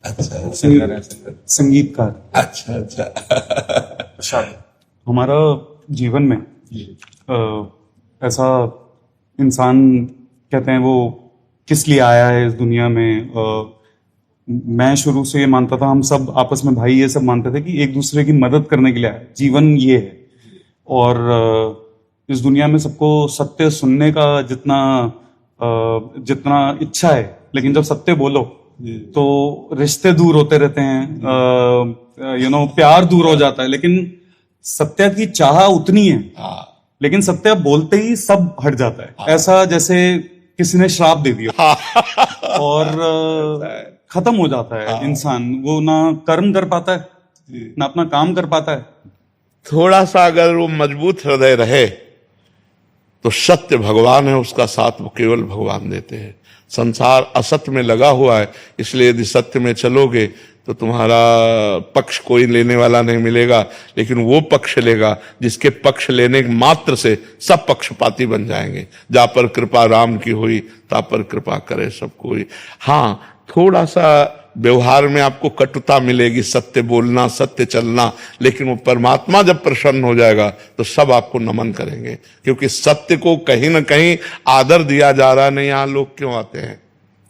अच्छा, संगीतकार। अच्छा अच्छा। हमारा जीवन में ऐसा इंसान कहते हैं वो किस लिए आया है इस दुनिया में। मैं शुरू से ये मानता था, हम सब आपस में भाई ये सब मानते थे कि एक दूसरे की मदद करने के लिए आया जीवन ये है। और इस दुनिया में सबको सत्य सुनने का जितना इच्छा है, लेकिन जब सत्य बोलो तो रिश्ते दूर होते रहते हैं, प्यार दूर हो जाता है। लेकिन सत्य की चाह उतनी है, लेकिन सत्य बोलते ही सब हट जाता है। ऐसा जैसे किसी ने श्राप दे दिया और खत्म हो जाता है इंसान। वो ना कर्म कर पाता है ना अपना काम कर पाता है। थोड़ा सा अगर वो मजबूत हृदय रहे तो सत्य भगवान है, उसका साथ वो केवल भगवान देते हैं। संसार असत्य में लगा हुआ है, इसलिए यदि सत्य में चलोगे तो तुम्हारा पक्ष कोई लेने वाला नहीं मिलेगा, लेकिन वो पक्ष लेगा जिसके पक्ष लेने मात्र से सब पक्षपाती बन जाएंगे। जा पर कृपा राम की हुई ता पर कृपा करे सब कोई। हाँ, थोड़ा सा व्यवहार में आपको कटुता मिलेगी, सत्य बोलना, सत्य चलना, लेकिन वो परमात्मा जब प्रसन्न हो जाएगा तो सब आपको नमन करेंगे, क्योंकि सत्य को कहीं ना कहीं आदर दिया जा रहा नहीं। यहां लोग क्यों आते हैं,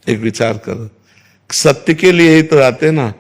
एक विचार करो। सत्य के लिए ही तो आते ना।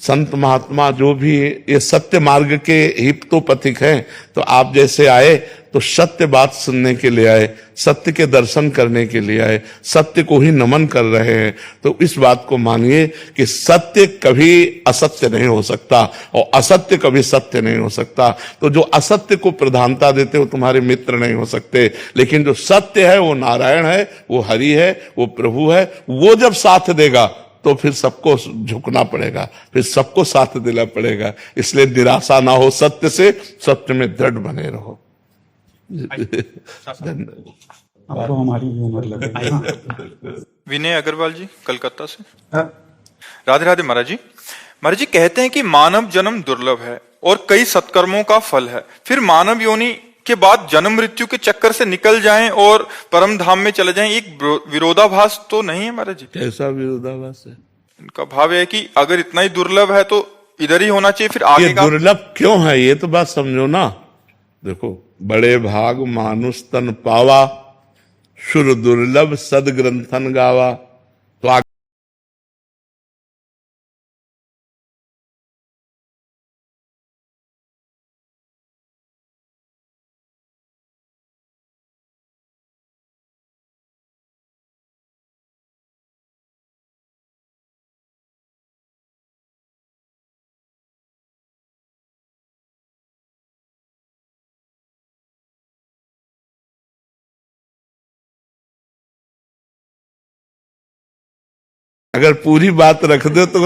संत महात्मा जो भी ये सत्य मार्ग के हितोपथिक हैं, तो आप जैसे आए तो सत्य बात सुनने के लिए आए, सत्य के दर्शन करने के लिए आए, सत्य को ही नमन कर रहे हैं। तो इस बात को मानिए कि सत्य कभी असत्य नहीं हो सकता और असत्य कभी सत्य नहीं हो सकता। तो जो असत्य को प्रधानता देते वो तुम्हारे मित्र नहीं हो सकते, लेकिन जो सत्य है वो नारायण है, वो हरि है, वो प्रभु है। वो जब साथ देगा तो फिर सबको झुकना पड़ेगा, फिर सबको साथ देना पड़ेगा। इसलिए निराशा ना हो सत्य से, सत्य में दृढ़ बने रहो। अब तो हमारी भी उम्र लग गई। विनय अग्रवाल जी, कलकत्ता से। राधे राधे महाराज जी। महाराज जी कहते हैं कि मानव जन्म दुर्लभ है और कई सत्कर्मों का फल है, फिर मानव योनि के बाद जन्म मृत्यु के चक्कर से निकल जाएं और परम धाम में चले जाएं, एक विरोधाभास तो नहीं है महाराज जी? कैसा विरोधाभास है? इनका भाव है कि अगर इतना ही दुर्लभ है तो इधर ही होना चाहिए, फिर आगे ये दुर्लभ क्यों है ये तो बात समझो ना। देखो, बड़े भाग मानुष तन पावा, शुर दुर्लभ सद ग्रंथन गावा। तो अगर पूरी बात रख दो तो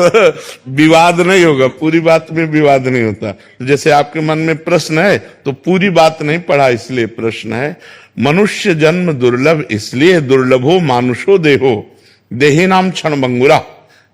विवाद नहीं होगा, पूरी बात में विवाद नहीं होता। तो जैसे आपके मन में प्रश्न है तो पूरी बात नहीं पढ़ा इसलिए प्रश्न है। मनुष्य जन्म दुर्लभ इसलिए दुर्लभो मानुषो देहो देही नाम क्षण भंगुरा।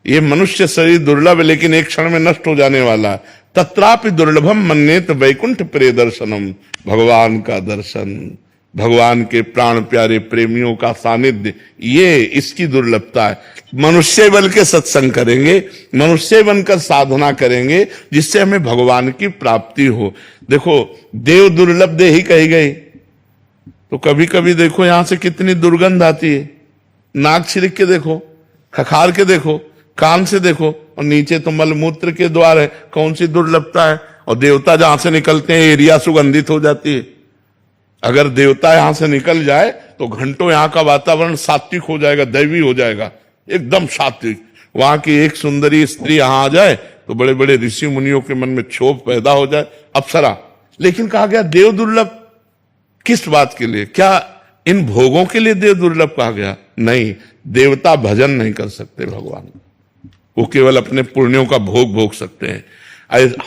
ये मनुष्य शरीर दुर्लभ है, लेकिन एक क्षण में नष्ट हो जाने वाला है। तत्रापि दुर्लभम मन्येत वैकुंठ प्रिय दर्शनम। भगवान का दर्शन, भगवान के प्राण प्यारे प्रेमियों का सानिध्य, ये इसकी दुर्लभता है। मनुष्य बन के सत्संग करेंगे, मनुष्य बनकर साधना करेंगे, जिससे हमें भगवान की प्राप्ति हो। देखो, देव दुर्लभ दे ही कही गई, तो कभी कभी देखो यहां से कितनी दुर्गंध आती है। नाक छिड़क के देखो, खखार के देखो, कान से देखो, और नीचे तो मलमूत्र के द्वार है। कौन सी दुर्लभता है? और देवता जहां से निकलते हैं एरिया सुगंधित हो जाती है। अगर देवता यहां से निकल जाए तो घंटों यहां का वातावरण सात्विक हो जाएगा, दैवी हो जाएगा, एकदम सात्विक। वहां की एक सुंदरी स्त्री यहां आ जाए तो बड़े बड़े ऋषि मुनियों के मन में क्षोभ पैदा हो जाए, अप्सरा। लेकिन कहा गया देव दुर्लभ, किस बात के लिए? क्या इन भोगों के लिए देव दुर्लभ कहा गया? नहीं, देवता भजन नहीं कर सकते भगवान, वो केवल अपने पुण्यों का भोग भोग सकते हैं।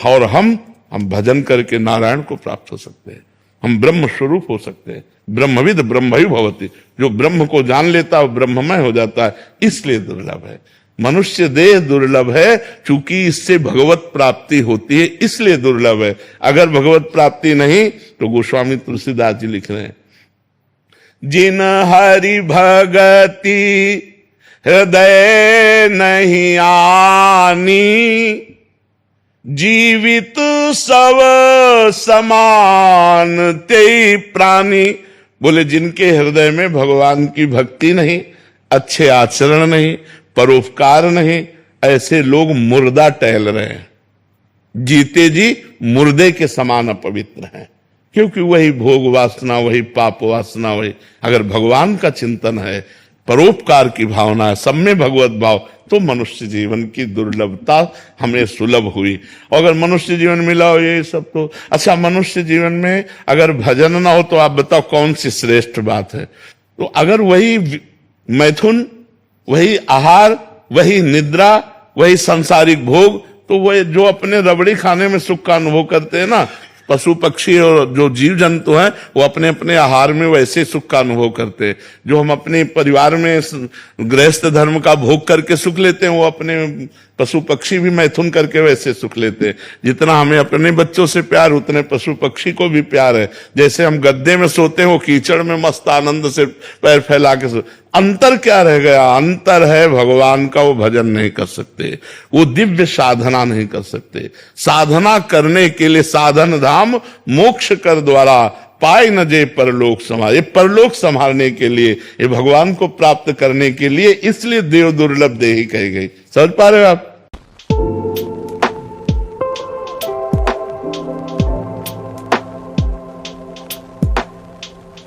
और हम भजन करके नारायण को प्राप्त हो सकते हैं, हम ब्रह्म स्वरूप हो सकते हैं। ब्रह्मविद ब्रह्मयु भवति, जो ब्रह्म को जान लेता है वो ब्रह्ममय हो जाता है, इसलिए दुर्लभ है। मनुष्य देह दुर्लभ है चूंकि इससे भगवत प्राप्ति होती है, इसलिए दुर्लभ है। अगर भगवत प्राप्ति नहीं तो गोस्वामी तुलसीदास जी लिख रहे हैं, जिन हरि भगति हृदय नहीं आनी, जीवित सब समान ते प्राणी। बोले जिनके हृदय में भगवान की भक्ति नहीं, अच्छे आचरण नहीं, परोपकार नहीं, ऐसे लोग मुर्दा टहल रहे हैं, जीते जी मुर्दे के समान अपवित्र हैं। क्योंकि वही भोग वासना, वही पाप वासना, वही अगर भगवान का चिंतन है, परोपकार की भावना है, सब में भगवत भाव, तो मनुष्य जीवन की दुर्लभता हमें सुलभ हुई। अगर मनुष्य जीवन मिला हो ये सब तो अच्छा, मनुष्य जीवन में अगर भजन ना हो तो आप बताओ कौन सी श्रेष्ठ बात है। तो अगर वही मैथुन, वही आहार, वही निद्रा, वही सांसारिक भोग, तो वह जो अपने रबड़ी खाने में सुख का अनुभव करते हैं ना, पशु पक्षी और जो जीव जंतु हैं वो अपने अपने आहार में वैसे सुख का अनुभव करते हैं। जो हम अपने परिवार में गृहस्थ धर्म का भोग करके सुख लेते हैं, वो अपने पशु पक्षी भी मैथुन करके वैसे सुख लेते हैं। जितना हमें अपने बच्चों से प्यार, उतने पशु पक्षी को भी प्यार है। जैसे हम गद्दे में सोते हैं, वो कीचड़ में मस्त आनंद से पैर फैला के सो। अंतर क्या रह गया? अंतर है भगवान का वो भजन नहीं कर सकते, वो दिव्य साधना नहीं कर सकते। साधना करने के लिए साधन धाम मोक्ष कर द्वारा पाए न जे परलोक संभाल। ये परलोक संभालने के लिए, ये भगवान को प्राप्त करने के लिए, इसलिए देव दुर्लभ देही कही गई। समझ पा रहे हो आप?